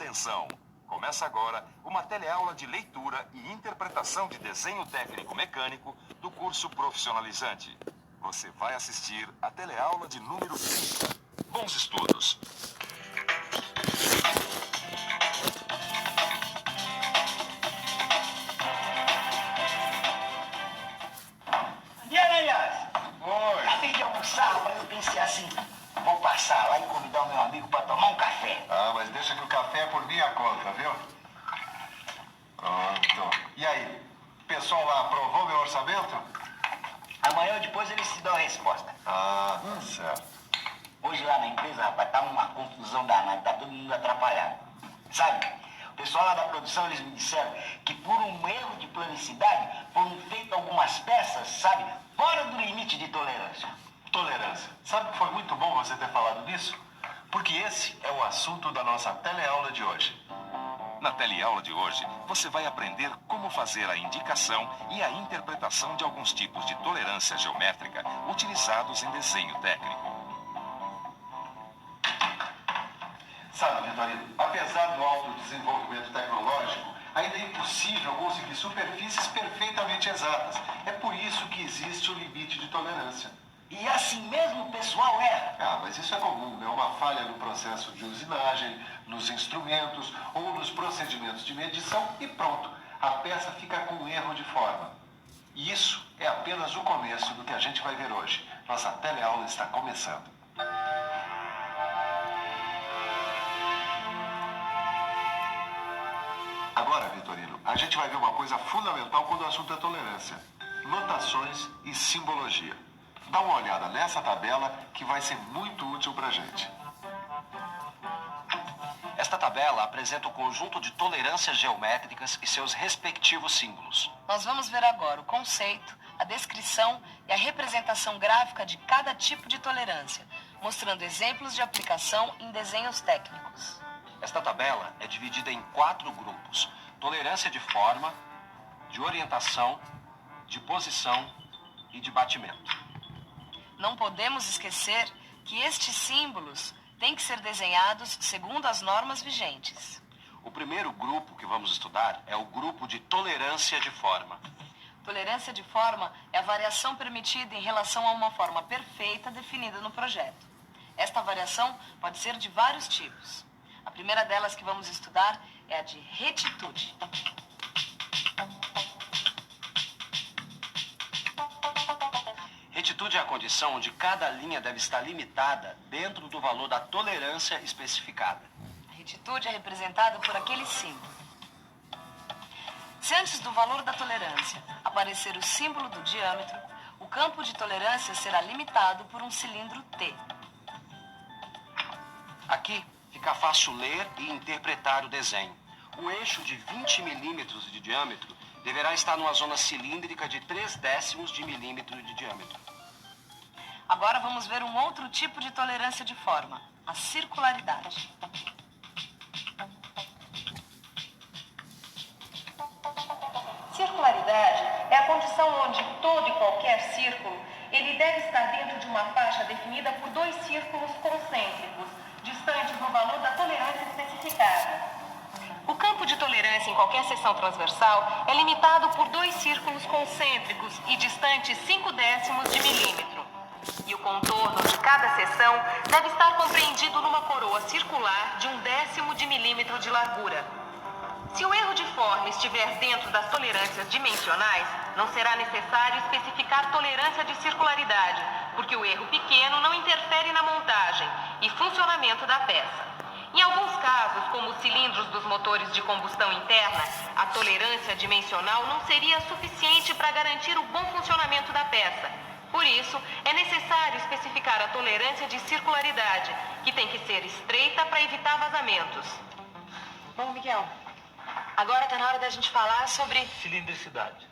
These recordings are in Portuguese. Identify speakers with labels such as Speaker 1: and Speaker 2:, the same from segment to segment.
Speaker 1: Atenção! Começa agora uma teleaula de leitura e interpretação de desenho técnico mecânico do curso profissionalizante. Você vai assistir a teleaula de número 30. Bons estudos!
Speaker 2: E aí, aliás?
Speaker 3: Oi.
Speaker 2: Acabei de almoçar, mas eu pensei assim, vou passar lá e convidar o meu amigo para tomar um café.
Speaker 3: Ah, mas deixa que o café é por minha conta, viu? Pronto. E aí, o pessoal lá aprovou meu orçamento?
Speaker 2: Amanhã ou depois eles te dão a resposta.
Speaker 3: Ah, certo.
Speaker 2: Hoje lá na empresa, rapaz, tá uma confusão danada, tá todo mundo atrapalhado. Sabe, o pessoal lá da produção, eles me disseram que por um erro de planicidade foram feitas algumas peças, sabe, fora do limite de tolerância.
Speaker 3: Tolerância. Sabe que foi muito bom você ter falado nisso? Porque esse é o assunto da nossa teleaula de hoje.
Speaker 1: Na teleaula de hoje, você vai aprender como fazer a indicação e a interpretação de alguns tipos de tolerância geométrica utilizados em desenho técnico.
Speaker 3: Sabe, Vitorino, apesar do alto desenvolvimento tecnológico, ainda é impossível conseguir superfícies perfeitamente exatas. É por isso que existe o limite de tolerância.
Speaker 2: E assim mesmo o pessoal erra.
Speaker 3: Ah, mas isso é comum, é uma falha no processo de usinagem, nos instrumentos ou nos procedimentos de medição e pronto, a peça fica com um erro de forma. E isso é apenas o começo do que a gente vai ver hoje. Nossa teleaula está começando. Agora, Vitorino, a gente vai ver uma coisa fundamental quando o assunto é tolerância: notações e simbologia. Dá uma olhada nessa tabela que vai ser muito útil pra gente.
Speaker 4: Esta tabela apresenta o conjunto de tolerâncias geométricas e seus respectivos símbolos.
Speaker 5: Nós vamos ver agora o conceito, a descrição e a representação gráfica de cada tipo de tolerância, mostrando exemplos de aplicação em desenhos técnicos.
Speaker 4: Esta tabela é dividida em 4 grupos: tolerância de forma, de orientação, de posição e de batimento.
Speaker 5: Não podemos esquecer que estes símbolos têm que ser desenhados segundo as normas vigentes.
Speaker 4: O primeiro grupo que vamos estudar é o grupo de tolerância de forma.
Speaker 5: Tolerância de forma é a variação permitida em relação a uma forma perfeita definida no projeto. Esta variação pode ser de vários tipos. A primeira delas que vamos estudar é a de retitude.
Speaker 4: Retitude é a condição onde cada linha deve estar limitada dentro do valor da tolerância especificada.
Speaker 5: A retitude é representada por aquele símbolo. Se antes do valor da tolerância aparecer o símbolo do diâmetro, o campo de tolerância será limitado por um cilindro T.
Speaker 4: Aqui fica fácil ler e interpretar o desenho. O eixo de 20 milímetros de diâmetro deverá estar numa zona cilíndrica de 0,3 de milímetro de diâmetro.
Speaker 5: Agora vamos ver um outro tipo de tolerância de forma, a circularidade. Circularidade é a condição onde todo e qualquer círculo ele deve estar dentro de uma faixa definida por 2 círculos concêntricos, distantes do valor da tolerância especificada. O campo de tolerância em qualquer seção transversal é limitado por 2 círculos concêntricos e distantes 0,5 de milímetro. E o contorno de cada seção deve estar compreendido numa coroa circular de 1/10 de milímetro de largura. Se o erro de forma estiver dentro das tolerâncias dimensionais, não será necessário especificar tolerância de circularidade, porque o erro pequeno não interfere na montagem e funcionamento da peça. Em alguns casos, como os cilindros dos motores de combustão interna, a tolerância dimensional não seria suficiente para garantir o bom funcionamento da peça. Por isso, é necessário especificar a tolerância de circularidade, que tem que ser estreita para evitar vazamentos. Bom, Miguel, agora está na hora da gente falar sobre
Speaker 6: Cilindricidade.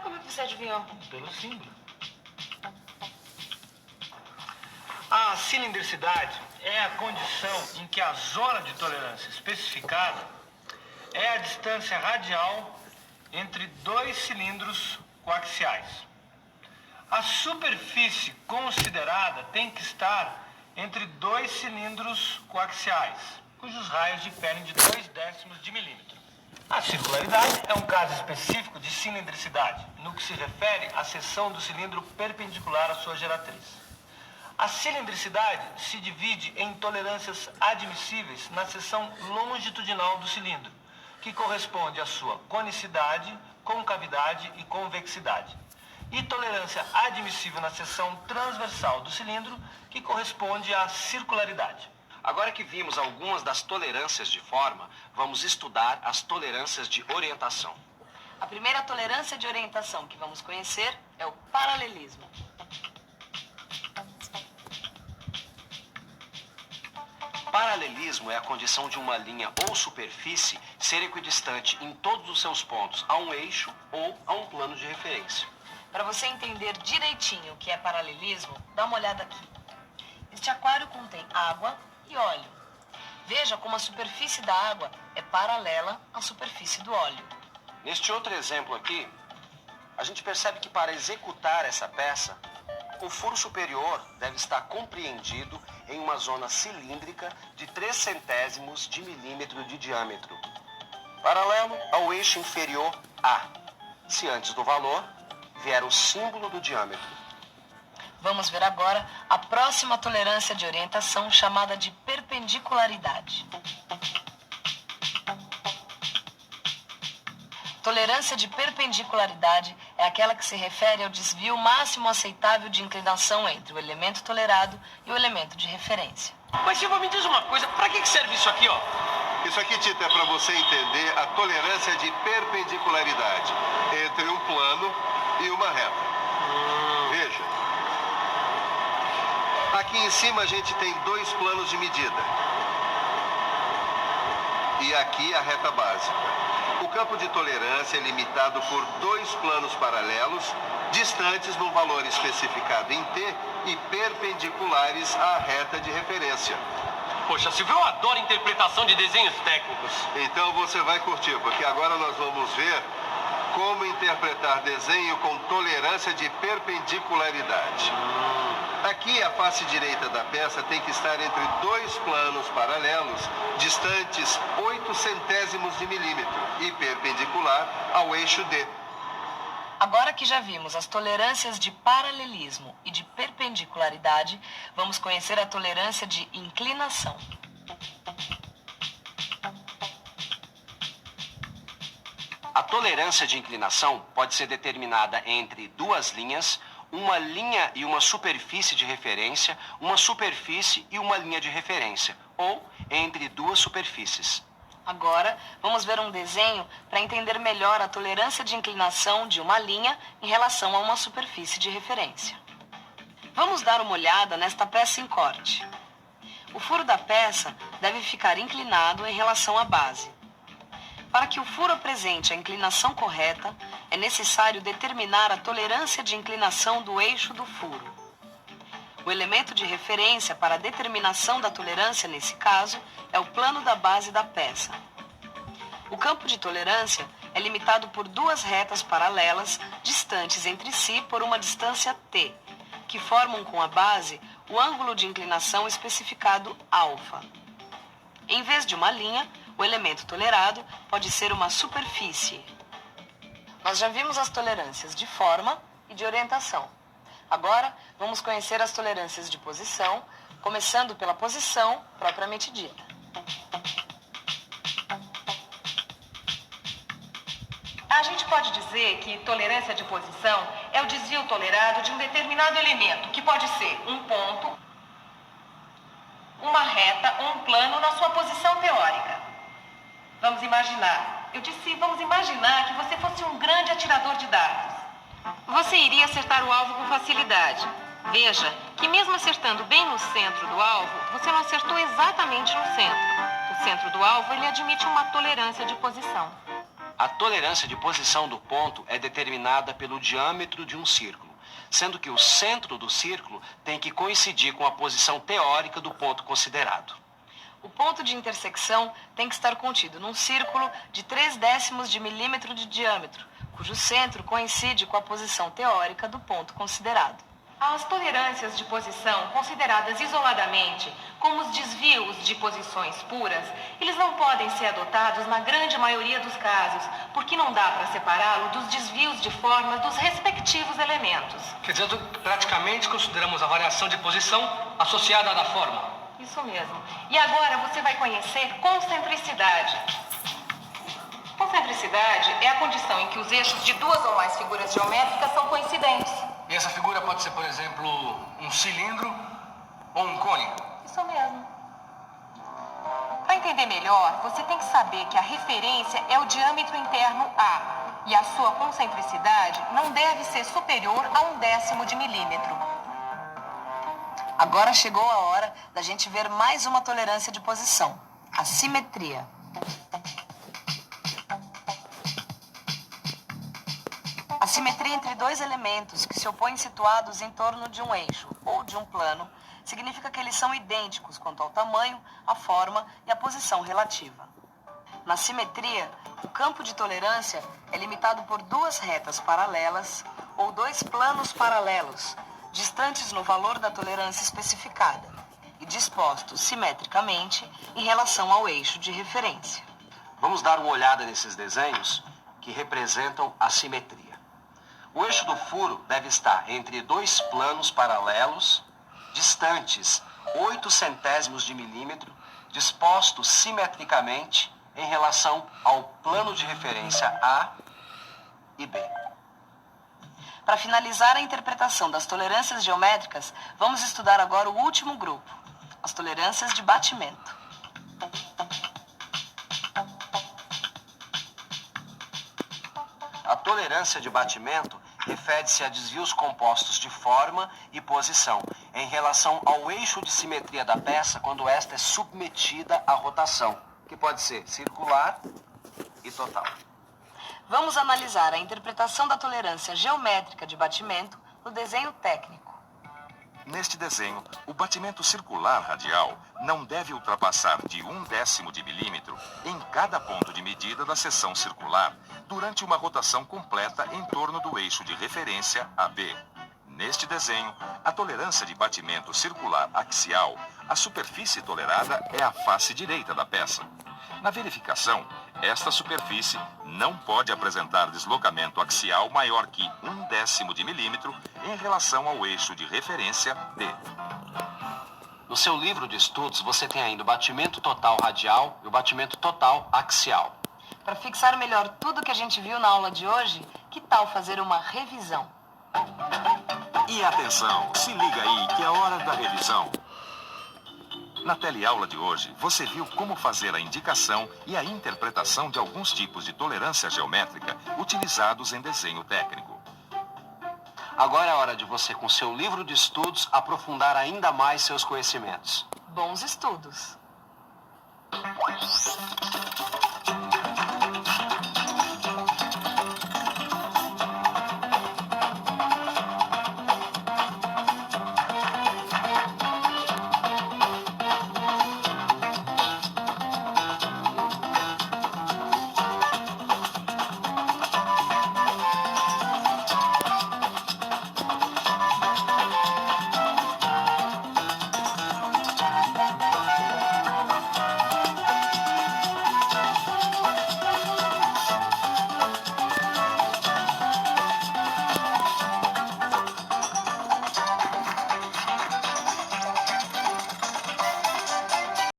Speaker 5: como é que você adivinhou?
Speaker 6: Pelo símbolo. A cilindricidade é a condição em que a zona de tolerância especificada é a distância radial entre 2 cilindros coaxiais. A superfície considerada tem que estar entre 2 cilindros coaxiais. cujos raios diferem de 0,2 de milímetro. A circularidade é um caso específico de cilindricidade, no que se refere à seção do cilindro perpendicular à sua geratriz. A cilindricidade se divide em tolerâncias admissíveis na seção longitudinal do cilindro, que corresponde à sua conicidade, concavidade e convexidade, e tolerância admissível na seção transversal do cilindro, que corresponde à circularidade.
Speaker 4: Agora que vimos algumas das tolerâncias de forma, vamos estudar as tolerâncias de orientação.
Speaker 7: A primeira tolerância de orientação que vamos conhecer é o paralelismo.
Speaker 4: Paralelismo é a condição de uma linha ou superfície ser equidistante em todos os seus pontos a um eixo ou a um plano de referência.
Speaker 7: Para você entender direitinho o que é paralelismo, dá uma olhada aqui. Este aquário contém água e óleo. Veja como a superfície da água é paralela à superfície do óleo.
Speaker 4: Neste outro exemplo aqui, a gente percebe que para executar essa peça, o furo superior deve estar compreendido em uma zona cilíndrica de 0,03 de milímetro de diâmetro, paralelo ao eixo inferior A, se antes do valor vier o símbolo do diâmetro.
Speaker 7: Vamos ver agora a próxima tolerância de orientação, chamada de perpendicularidade. Tolerância de perpendicularidade é aquela que se refere ao desvio máximo aceitável de inclinação entre o elemento tolerado e o elemento de referência.
Speaker 8: Mas Silva, me diz uma coisa, para que serve isso aqui, ó?
Speaker 3: Isso aqui, Tito, é para você entender a tolerância de perpendicularidade entre um plano e uma reta. Veja. Aqui em cima a gente tem 2 planos de medida. E aqui a reta básica. O campo de tolerância é limitado por 2 planos paralelos, distantes num valor especificado em T e perpendiculares à reta de referência.
Speaker 8: Poxa, Silvio, eu adoro interpretação de desenhos técnicos.
Speaker 3: Então você vai curtir, porque agora nós vamos ver como interpretar desenho com tolerância de perpendicularidade. Aqui a face direita da peça tem que estar entre 2 planos paralelos, distantes 0,08 de milímetro e perpendicular ao eixo D.
Speaker 7: Agora que já vimos as tolerâncias de paralelismo e de perpendicularidade, vamos conhecer a tolerância de inclinação.
Speaker 4: A tolerância de inclinação pode ser determinada entre 2 linhas, uma linha e uma superfície de referência, uma superfície e uma linha de referência, ou entre 2 superfícies.
Speaker 7: Agora, vamos ver um desenho para entender melhor a tolerância de inclinação de uma linha em relação a uma superfície de referência. Vamos dar uma olhada nesta peça em corte. O furo da peça deve ficar inclinado em relação à base. Para que o furo apresente a inclinação correta, é necessário determinar a tolerância de inclinação do eixo do furo. O elemento de referência para a determinação da tolerância, nesse caso, é o plano da base da peça. O campo de tolerância é limitado por 2 retas paralelas, distantes entre si por uma distância t, que formam com a base o ângulo de inclinação especificado alfa. Em vez de uma linha, o elemento tolerado pode ser uma superfície. Nós já vimos as tolerâncias de forma e de orientação. Agora, vamos conhecer as tolerâncias de posição, começando pela posição propriamente dita.
Speaker 5: A gente pode dizer que tolerância de posição é o desvio tolerado de um determinado elemento, que pode ser um ponto, uma reta ou um plano na sua posição teórica. Vamos imaginar. Eu disse, vamos imaginar que você fosse um grande atirador de dardos. Você iria acertar o alvo com facilidade. Veja que mesmo acertando bem no centro do alvo, você não acertou exatamente no centro. O centro do alvo, ele admite uma tolerância de posição.
Speaker 4: A tolerância de posição do ponto é determinada pelo diâmetro de um círculo, sendo que o centro do círculo tem que coincidir com a posição teórica do ponto considerado.
Speaker 7: O ponto de intersecção tem que estar contido num círculo de 0,03 de milímetro de diâmetro, cujo centro coincide com a posição teórica do ponto considerado.
Speaker 5: As tolerâncias de posição, consideradas isoladamente como os desvios de posições puras, eles não podem ser adotados na grande maioria dos casos, porque não dá para separá-lo dos desvios de forma dos respectivos elementos.
Speaker 6: Quer dizer, praticamente consideramos a variação de posição associada à da forma.
Speaker 5: Isso mesmo. E agora você vai conhecer concentricidade. Concentricidade é a condição em que os eixos de duas ou mais figuras geométricas são coincidentes.
Speaker 6: E essa figura pode ser, por exemplo, um cilindro ou um cone.
Speaker 5: Isso mesmo. Para entender melhor, você tem que saber que a referência é o diâmetro interno A e a sua concentricidade não deve ser superior a 1/10 de milímetro.
Speaker 7: Agora chegou a hora da gente ver mais uma tolerância de posição, a simetria. A simetria entre dois elementos que se opõem situados em torno de um eixo ou de um plano significa que eles são idênticos quanto ao tamanho, a forma e a posição relativa. Na simetria, o campo de tolerância é limitado por duas retas paralelas ou dois planos paralelos, distantes no valor da tolerância especificada e dispostos simetricamente em relação ao eixo de referência.
Speaker 4: Vamos dar uma olhada nesses desenhos que representam a simetria. O eixo do furo deve estar entre dois planos paralelos, distantes 0,8 de milímetro, dispostos simetricamente em relação ao plano de referência A e B.
Speaker 7: Para finalizar a interpretação das tolerâncias geométricas, vamos estudar agora o último grupo, as tolerâncias de batimento.
Speaker 4: A tolerância de batimento refere-se a desvios compostos de forma e posição em relação ao eixo de simetria da peça quando esta é submetida à rotação, que pode ser circular e total.
Speaker 7: Vamos analisar a interpretação da tolerância geométrica de batimento no desenho técnico.
Speaker 1: Neste desenho, o batimento circular radial não deve ultrapassar de 1/10 de milímetro em cada ponto de medida da seção circular durante uma rotação completa em torno do eixo de referência AB. Neste desenho, a tolerância de batimento circular axial, a superfície tolerada é a face direita da peça. Na verificação, esta superfície não pode apresentar deslocamento axial maior que 1/10 de milímetro em relação ao eixo de referência D.
Speaker 4: No seu livro de estudos, você tem ainda o batimento total radial e o batimento total axial.
Speaker 7: Para fixar melhor tudo que a gente viu na aula de hoje, que tal fazer uma revisão?
Speaker 1: E atenção, se liga aí que é hora da revisão. Na teleaula de hoje, você viu como fazer a indicação e a interpretação de alguns tipos de tolerância geométrica utilizados em desenho técnico.
Speaker 4: Agora é hora de você, com seu livro de estudos, aprofundar ainda mais seus conhecimentos.
Speaker 7: Bons estudos!